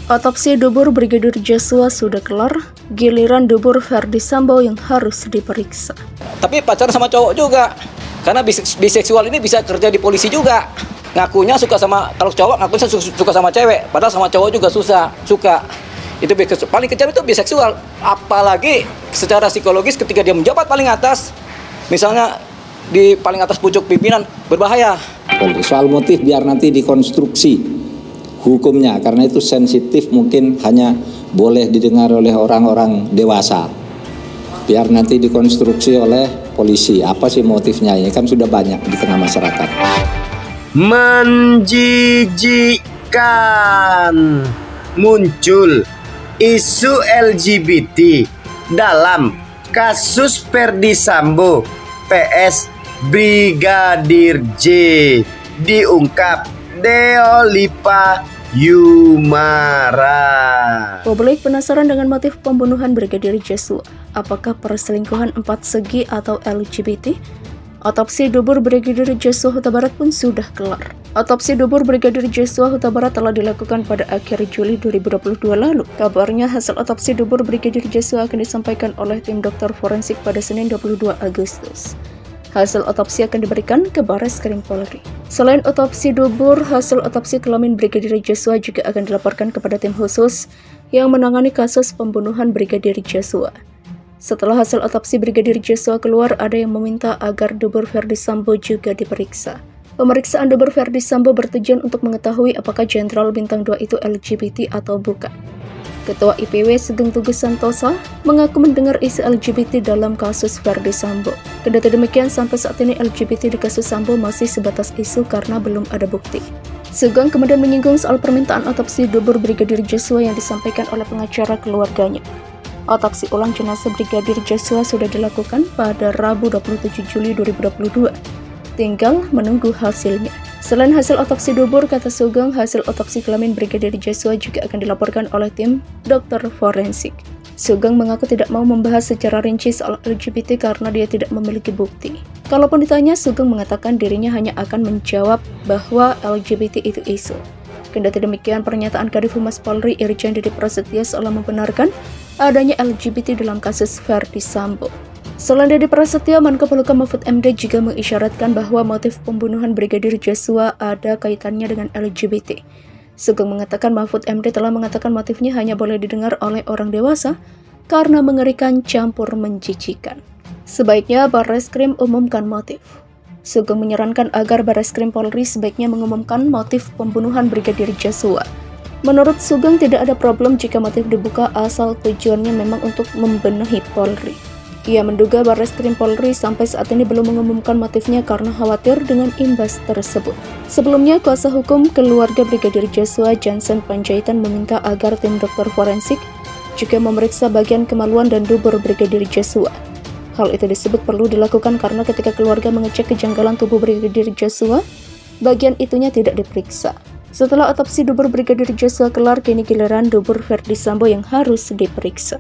Otopsi dubur Brigadir Joshua sudah kelar, giliran dubur Ferdy Sambo yang harus diperiksa. Tapi pacaran sama cowok juga, karena biseksual ini bisa kerja di polisi juga. Ngakunya suka sama, kalau cowok ngakunya suka sama cewek, padahal sama cowok juga suka. Itu paling kejam itu biseksual. Apalagi secara psikologis ketika dia menjabat paling atas, misalnya di paling atas pucuk pimpinan, berbahaya. Soal motif biar nanti dikonstruksi hukumnya, karena itu sensitif, mungkin hanya boleh didengar oleh orang-orang dewasa. Biar nanti dikonstruksi oleh polisi, apa sih motifnya, ini kan sudah banyak di tengah masyarakat. Menjijikan, muncul isu LGBT dalam kasus Ferdy Sambo PS Brigadir J, diungkap Deolipa Yumara. Publik penasaran dengan motif pembunuhan Brigadir Joshua. Apakah perselingkuhan 4 segi atau LGBT? Otopsi dubur Brigadir Joshua Huta Barat pun sudah kelar. Otopsi dubur Brigadir Joshua Huta Barat telah dilakukan pada akhir Juli 2022 lalu. Kabarnya hasil otopsi dubur Brigadir Joshua akan disampaikan oleh tim dokter forensik pada Senin 22 Agustus. Hasil otopsi akan diberikan ke Barreskrim Polri. Selain otopsi dubur, hasil otopsi kelamin Brigadir Joshua juga akan dilaporkan kepada tim khusus yang menangani kasus pembunuhan Brigadir Joshua. Setelah hasil otopsi Brigadir Joshua keluar, ada yang meminta agar dubur Ferdy Sambo juga diperiksa. Pemeriksaan dubur Ferdy Sambo bertujuan untuk mengetahui apakah Jenderal Bintang 2 itu LGBT atau bukan. Ketua IPW Sugeng Teguh Santosa mengaku mendengar isu LGBT dalam kasus Ferdy Sambo. Kendati demikian, sampai saat ini LGBT di kasus Sambo masih sebatas isu karena belum ada bukti. Sugeng kemudian menyinggung soal permintaan otopsi dubur Brigadir Joshua yang disampaikan oleh pengacara keluarganya. Otopsi ulang jenazah Brigadir Joshua sudah dilakukan pada Rabu 27 Juli 2022. Tinggal menunggu hasilnya. Selain hasil otopsi dubur, kata Sugeng, hasil otopsi kelamin Brigadir Joshua juga akan dilaporkan oleh tim dokter forensik. Sugeng mengaku tidak mau membahas secara rinci soal LGBT karena dia tidak memiliki bukti. Kalaupun ditanya, Sugeng mengatakan dirinya hanya akan menjawab bahwa LGBT itu isu. Kendati demikian, pernyataan Kadif Humas Polri Irjen Didi Prasetyo seolah membenarkan adanya LGBT dalam kasus Ferdy Sambo. Selain Didi Prasetyo, Menko Polhukam Mahfud MD juga mengisyaratkan bahwa motif pembunuhan Brigadir Joshua ada kaitannya dengan LGBT. Sugeng mengatakan Mahfud MD telah mengatakan motifnya hanya boleh didengar oleh orang dewasa karena mengerikan campur menjijikan. Sebaiknya Barreskrim umumkan motif. Sugeng menyarankan agar Barreskrim Polri sebaiknya mengumumkan motif pembunuhan Brigadir Joshua. Menurut Sugeng tidak ada problem jika motif dibuka asal tujuannya memang untuk membenahi Polri. Ia menduga Barreskrim Polri sampai saat ini belum mengumumkan motifnya karena khawatir dengan imbas tersebut. Sebelumnya, kuasa hukum keluarga Brigadir Joshua Johnson Panjaitan meminta agar tim dokter forensik juga memeriksa bagian kemaluan dan dubur Brigadir Joshua. Hal itu disebut perlu dilakukan karena ketika keluarga mengecek kejanggalan tubuh Brigadir Joshua, bagian itunya tidak diperiksa. Setelah otopsi dubur Brigadir Joshua kelar, kini giliran dubur Ferdy Sambo yang harus diperiksa.